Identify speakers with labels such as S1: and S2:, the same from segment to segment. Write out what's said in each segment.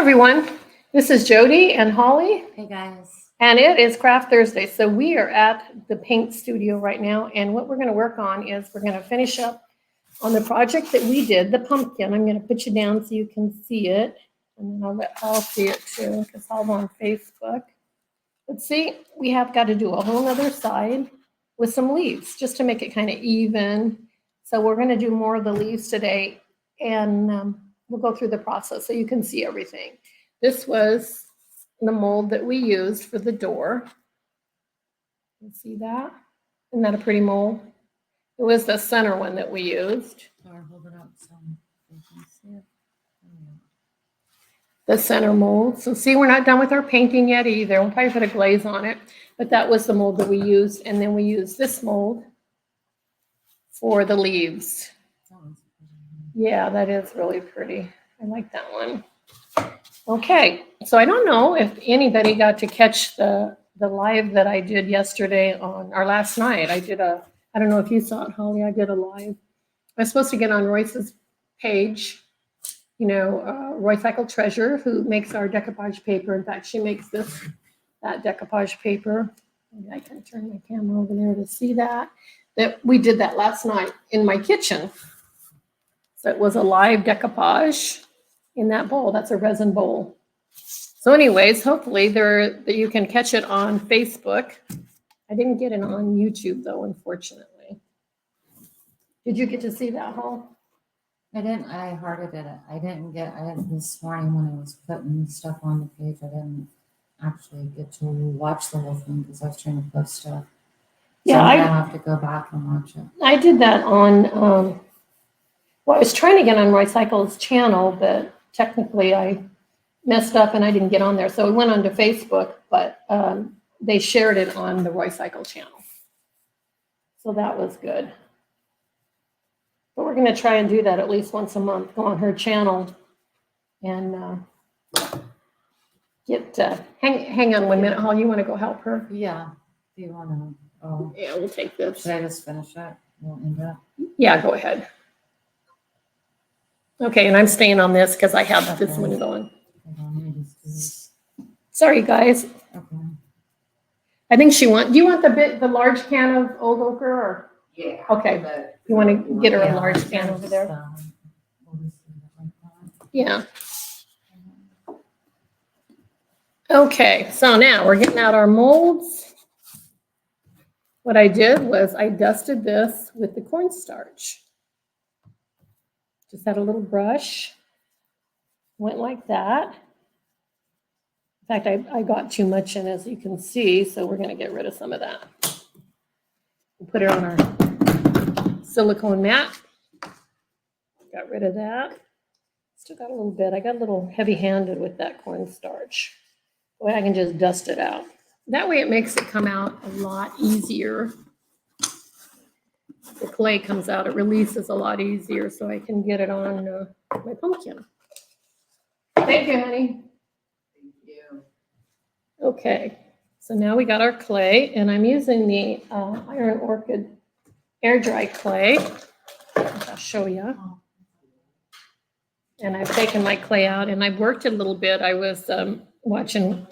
S1: everyone. This is Jody and Holly.
S2: Hey guys.
S1: And it is Craft Thursday. So we are at the paint studio right now. And what we're going to work on is we're going to finish up on the project that we did, the pumpkin. I'm going to put you down so you can see it. And then I'll let Paul see it too, because I'll on Facebook. Let's see, we have got to do a whole other side with some leaves just to make it kind of even. So we're going to do more of the leaves today. And we'll go through the process so you can see everything. This was the mold that we used for the door. You see that? Isn't that a pretty mold? It was the center one that we used.
S2: Or hold it up so you can see it.
S1: The center mold. So see, we're not done with our painting yet either. We'll probably put a glaze on it, but that was the mold that we used. And then we used this mold for the leaves. Yeah, that is really pretty. I like that one. Okay, so I don't know if anybody got to catch the live that I did yesterday or last night. I don't know if you saw it, Holly, I did a live. I was supposed to get on Royce's page, Roy Cycle Treasure, who makes our decoupage paper. In fact, she makes that decoupage paper. Maybe I can turn my camera over there to see that we did that last night in my kitchen. So it was a live decoupage in that bowl. That's a resin bowl. So anyways, hopefully you can catch it on Facebook. I didn't get it on YouTube though, unfortunately. Did you get to see that, Hall?
S2: I didn't. I hearted it. I didn't this morning when I was putting stuff on the page. I didn't actually get to watch the whole thing because I was trying to post stuff. So I have to go back and watch it.
S1: I did that on. I was trying to get on Roy Cycle's channel, but technically I messed up and I didn't get on there. So we went onto Facebook, but they shared it on the Roy Cycle channel. So that was good. But we're going to try and do that at least once a month. Go on her channel and get. Hang on 1 minute, Hall. You want to go help her?
S2: Yeah. Do you want to? Oh.
S1: Yeah, we'll take this.
S2: Should I just finish it? We'll end it.
S1: Yeah, go ahead. Okay, and I'm staying on this because I have this one going. Sorry, guys.
S2: Okay.
S1: I think do you want the large can of old ochre or?
S3: Yeah.
S1: Okay. You want to get her a large can over there? Yeah. Okay, so now we're getting out our molds. What I did was I dusted this with the cornstarch. Just had a little brush, went like that. In fact, I got too much in, as you can see, so we're going to get rid of some of that. We'll put it on our silicone mat. Got rid of that. Still got a little bit. I got a little heavy-handed with that cornstarch. The way I can just dust it out. That way it makes it come out a lot easier. The clay comes out, it releases a lot easier, so I can get it on my pumpkin. Thank you, honey.
S3: Thank you.
S1: Okay, so now we got our clay, and I'm using the Iron Orchid air dry clay. I'll show you. And I've taken my clay out, and I've worked it a little bit. I was watching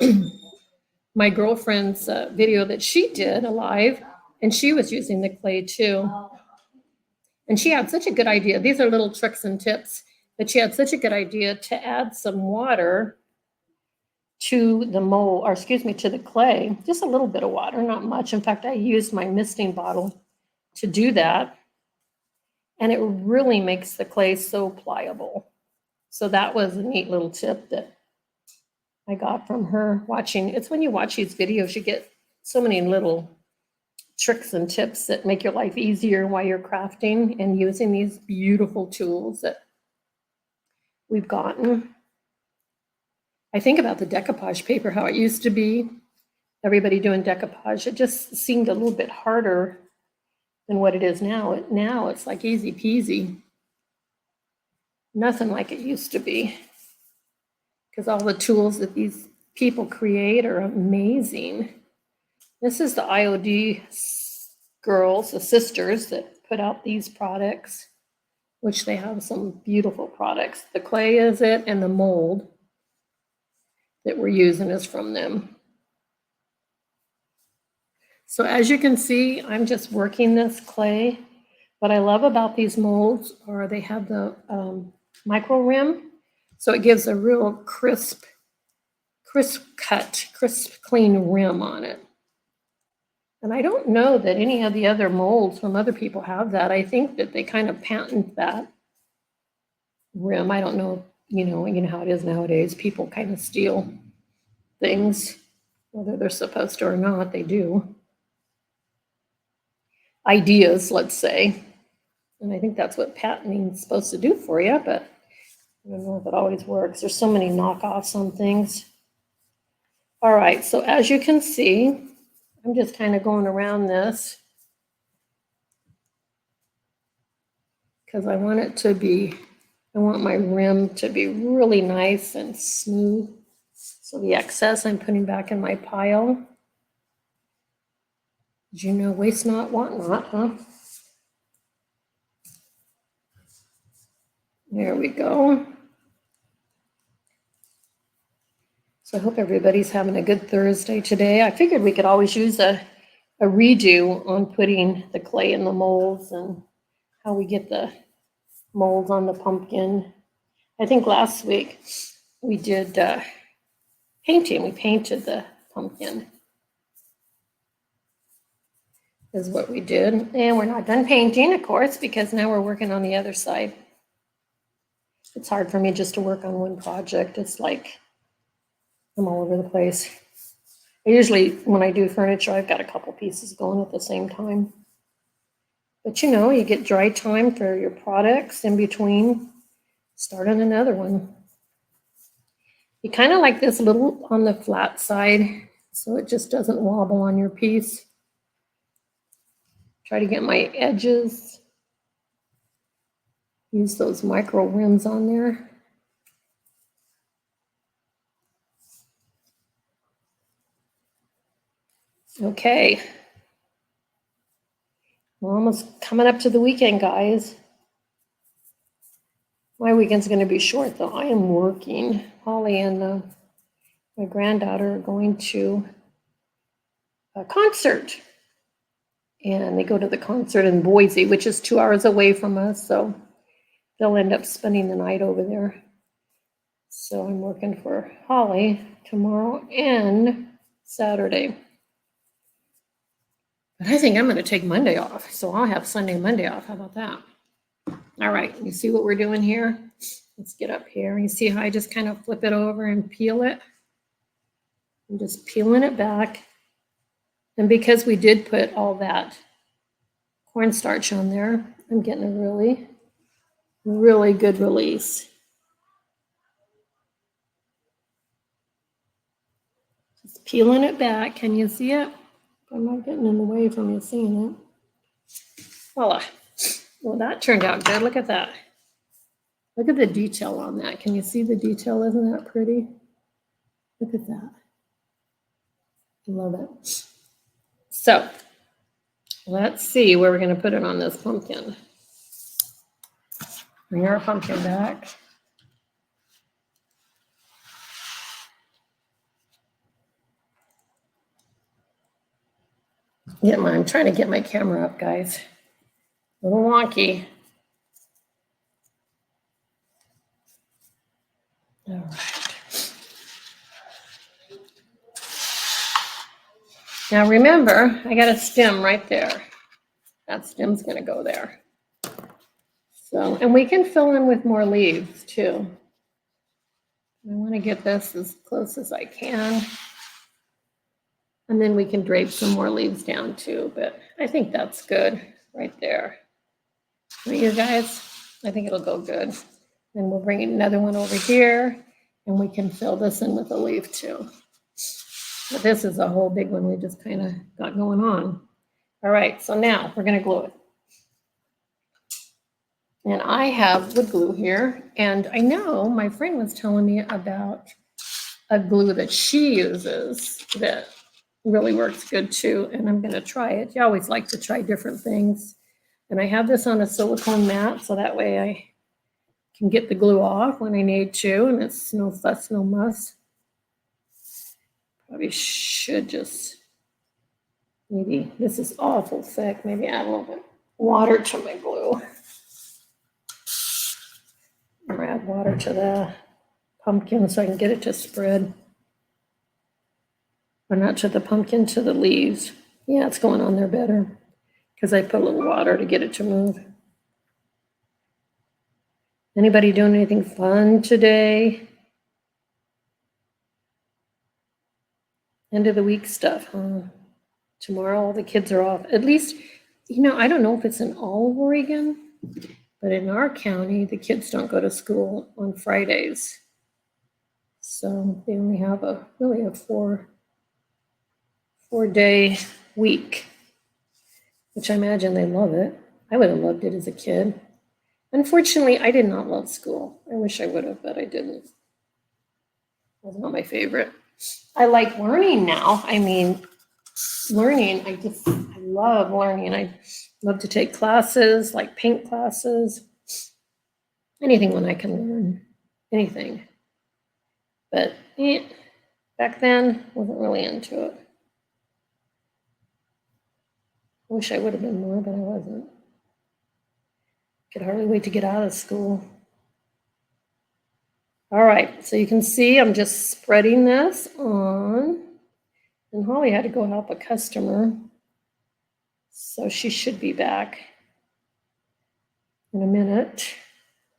S1: my girlfriend's video that she did live, and she was using the clay too. And she had such a good idea. These are little tricks and tips, but she had such a good idea to add some water to the mold, or excuse me, to the clay. Just a little bit of water, not much. In fact, I used my misting bottle to do that. And it really makes the clay so pliable. So that was a neat little tip that I got from her watching. It's when you watch these videos, you get so many little tricks and tips that make your life easier while you're crafting and using these beautiful tools that we've gotten. I think about the decoupage paper, how it used to be. Everybody doing decoupage. It just seemed a little bit harder than what it is now. Now it's like easy peasy. Nothing like it used to be. Because all the tools that these people create are amazing. This is the IOD girls, the sisters that put out these products, which they have some beautiful products. The clay is it and the mold. that we're using is from them. So as you can see, I'm just working this clay. What I love about these molds are they have the micro rim, so it gives a real crisp cut, crisp, clean rim on it. And I don't know that any of the other molds from other people have that. I think that they kind of patent that rim. I don't know, you know how it is nowadays. People kind of steal things, whether they're supposed to or not, they do. Ideas, let's say. And I think that's what patenting is supposed to do for you, but I don't know if it always works. There's so many knockoffs on things. All right, so as you can see, I'm just kind of going around this because I want it to be, I want my rim to be really nice and smooth. So the excess I'm putting back in my pile. Did you know waste not, want not, huh? There we go. So I hope everybody's having a good Thursday today. I figured we could always use a redo on putting the clay in the molds and how we get the molds on the pumpkin. I think last week we did painting. We painted the pumpkin is what we did. And we're not done painting, of course, because now we're working on the other side. It's hard for me just to work on one project. It's like I'm all over the place. I usually, when I do furniture, I've got a couple pieces going at the same time. But you know, you get dry time for your products in between, start on another one. You kind of like this little on the flat side, so it just doesn't wobble on your piece. Try to get my edges. Use those micro rims on there. Okay. We're almost coming up to the weekend, guys. My weekend's going to be short, though. I am working. Holly and my granddaughter are going to a concert. And they go to the concert in Boise, which is 2 hours away from us. So they'll end up spending the night over there. So I'm working for Holly tomorrow and Saturday. But I think I'm going to take Monday off. So I'll have Sunday and Monday off. How about that? All right. You see what we're doing here? Let's get up here. You see how I just kind of flip it over and peel it? I'm just peeling it back. And because we did put all that cornstarch on there, I'm getting a really, really good release. Just peeling it back. Can you see it? I'm not getting in the way from you seeing it. Voila. Well, that turned out good. Look at that. Look at the detail on that. Can you see the detail? Isn't that pretty? Look at that. I love it. So let's see where we're going to put it on this pumpkin. Bring our pumpkin back. I'm trying to get my camera up, guys. A little wonky. All right. Now remember, I got a stem right there. That stem's going to go there. So, and we can fill in with more leaves too. I want to get this as close as I can. And then we can drape some more leaves down too, but I think that's good right there. For you guys, I think it'll go good. Then we'll bring another one over here and we can fill this in with a leaf too. But this is a whole big one we just kind of got going on. All right, so now we're going to glue it. And I have wood glue here, and I know my friend was telling me about a glue that she uses that really works good too, and I'm going to try it. You always like to try different things. And I have this on a silicone mat, so that way I can get the glue off when I need to, and it's no fuss, no muss. Probably should just, maybe, this is awful thick, maybe add a little bit of water to my glue. Or add water to the pumpkin so I can get it to spread. Or not to the pumpkin, to the leaves. Yeah, it's going on there better because I put a little water to get it to move. Anybody doing anything fun today? End of the week stuff, huh? Tomorrow all the kids are off. At least, you know, I don't know if it's in all of Oregon, but in our county, the kids don't go to school on Fridays. So they only have really a four-day week, which I imagine they love it. I would have loved it as a kid. Unfortunately, I did not love school. I wish I would have, but I didn't. It was not my favorite. I like learning now. I mean, learning, I love learning. I love to take classes, like paint classes, anything when I can learn, anything. But back then, wasn't really into it. I wish I would have been more, but I wasn't. Could hardly wait to get out of school. All right, so you can see I'm just spreading this on. And Holly had to go help a customer. So she should be back in a minute.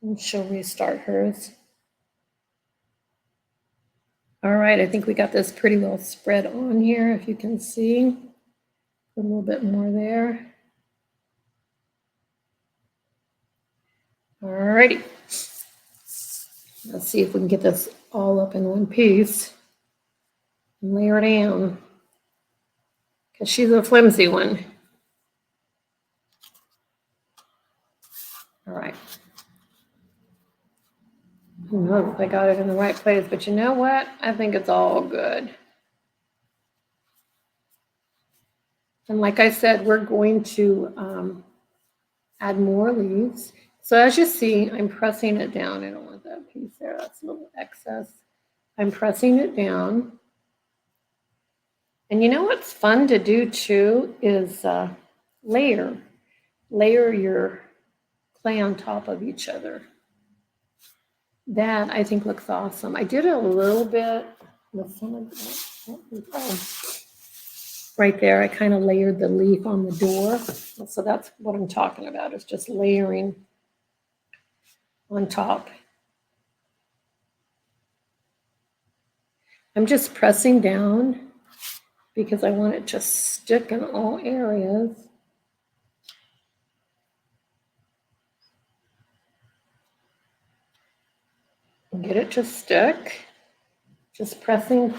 S1: And she'll restart hers. All right, I think we got this pretty well spread on here, if you can see. A little bit more there. All righty. Let's see if we can get this all up in one piece and lay her down, because she's a flimsy one. All right. I don't know if I got it in the right place, but you know what? I think it's all good. And like I said, we're going to add more leaves. So as you see, I'm pressing it down. I don't want that piece there. That's a little excess. I'm pressing it down. And you know what's fun to do too is layer your clay on top of each other. That I think looks awesome. I did a little bit with some of that. Right there, I kind of layered the leaf on the door. So that's what I'm talking about, is just layering on top. I'm just pressing down because I want it to stick in all areas. Get it to stick. Just pressing.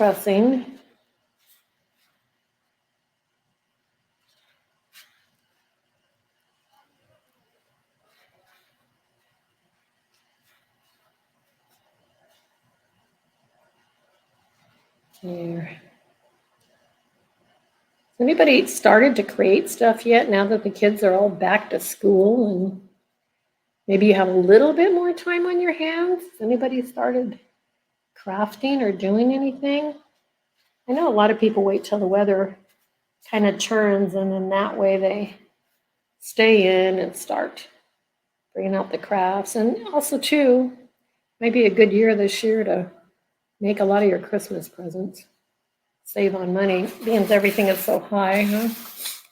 S1: There. Has anybody started to create stuff yet now that the kids are all back to school and maybe you have a little bit more time on your hands? Anybody started crafting or doing anything? I know a lot of people wait till the weather kind of turns, and then that way they stay in and start bringing out the crafts. And also too, maybe a good year this year to make a lot of your Christmas presents. Save on money, being everything is so high, huh?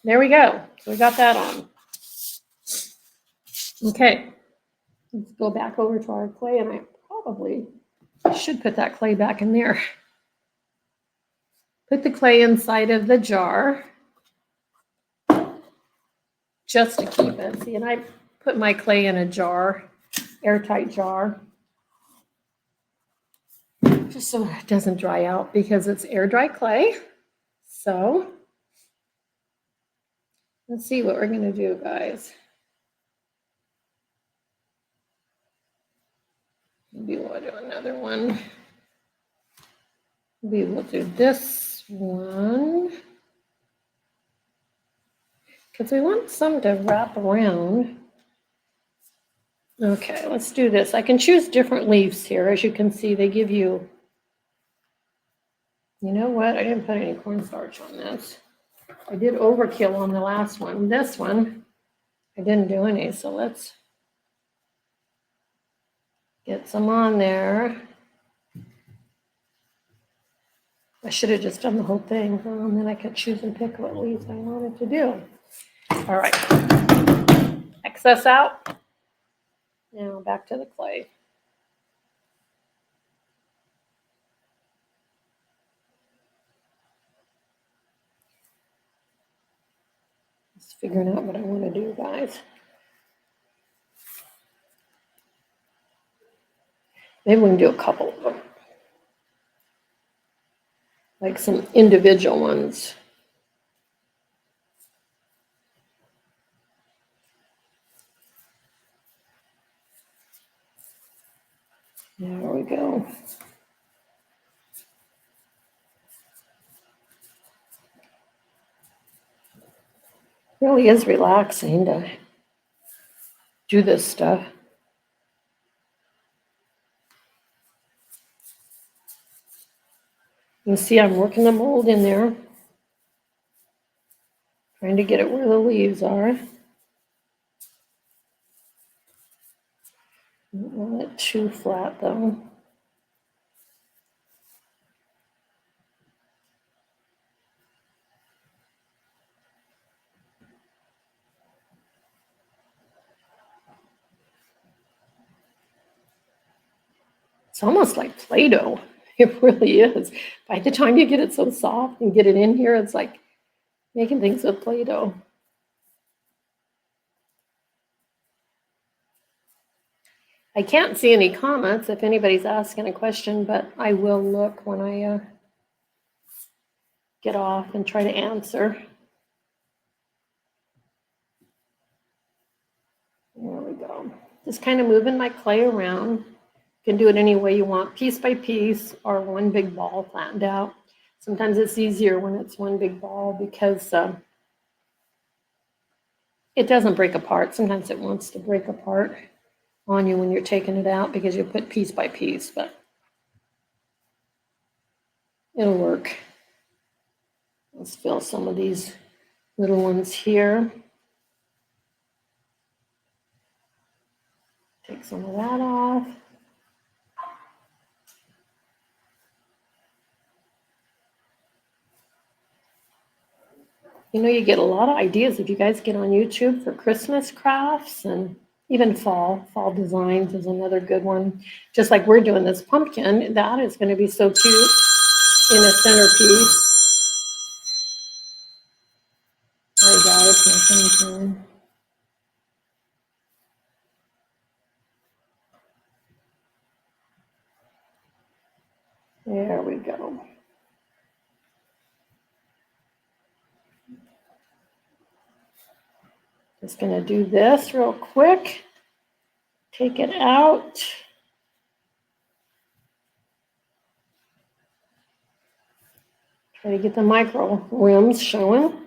S1: There we go. So we got that on. Okay, let's go back over to our clay, and I probably should put that clay back in there. Put the clay inside of the jar just to keep it. See, and I put my clay in a jar, airtight jar, just so it doesn't dry out because it's air dry clay. So let's see what we're going to do, guys. Maybe we'll do another one. Maybe we'll do this one, because we want some to wrap around. Okay, let's do this. I can choose different leaves here. As you can see, they give you You know what? I didn't put any cornstarch on this. I did overkill on the last one. This one, I didn't do any, so let's get some on there. I should have just done the whole thing, and then I could choose and pick what leaves I wanted to do. All right, excess out. Now back to the clay. Just figuring out what I want to do, guys. Maybe we can do a couple of them, like some individual ones. There we go. It really is relaxing to do this stuff. You see I'm working the mold in there, trying to get it where the leaves are. Don't want it too flat though. It's almost like Play-Doh. It really is. By the time you get it so soft and get it in here, it's like making things with Play-Doh. I can't see any comments if anybody's asking a question, but I will look when I get off and try to answer. There we go. Just kind of moving my clay around. You can do it any way you want, piece by piece or one big ball flattened out. Sometimes it's easier when it's one big ball because it doesn't break apart. Sometimes it wants to break apart on you when you're taking it out because you put piece by piece, but it'll work. Let's fill some of these little ones here. Take some of that off. You know, you get a lot of ideas if you guys get on YouTube for Christmas crafts and even fall. Fall designs is another good one. Just like we're doing this pumpkin, that is going to be so cute in a centerpiece. Hi guys, my phone's on. There we go. Just going to do this real quick. Take it out. Try to get the micro rims showing.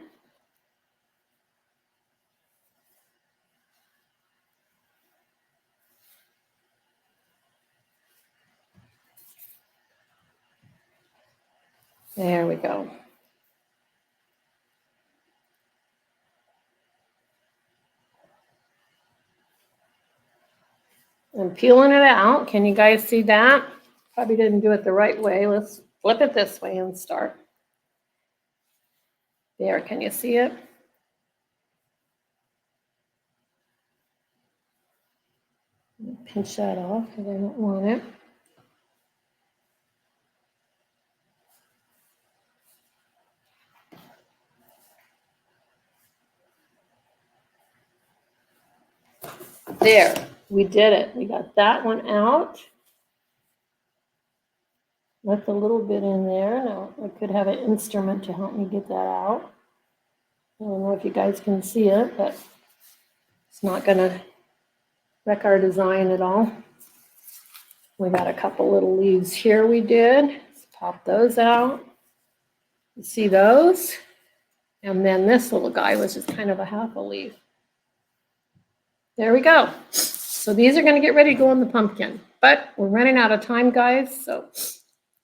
S1: There we go. I'm peeling it out. Can you guys see that? Probably didn't do it the right way. Let's flip it this way and start. There, can you see it? Pinch that off because I don't want it. There, we did it. We got that one out. Left a little bit in there. Now I could have an instrument to help me get that out. I don't know if you guys can see it, but it's not going to wreck our design at all. We got a couple little leaves here we did. Let's pop those out. You see those? And then this little guy was just kind of a half a leaf. There we go. So these are going to get ready to go in the pumpkin. But we're running out of time, guys. So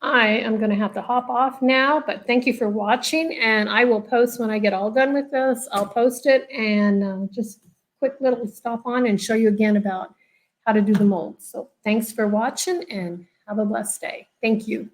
S1: I am going to have to hop off now, but thank you for watching, and I will post when I get all done with this. I'll post it and just quick little stop on and show you again about how to do the molds. So thanks for watching and have a blessed day. Thank you.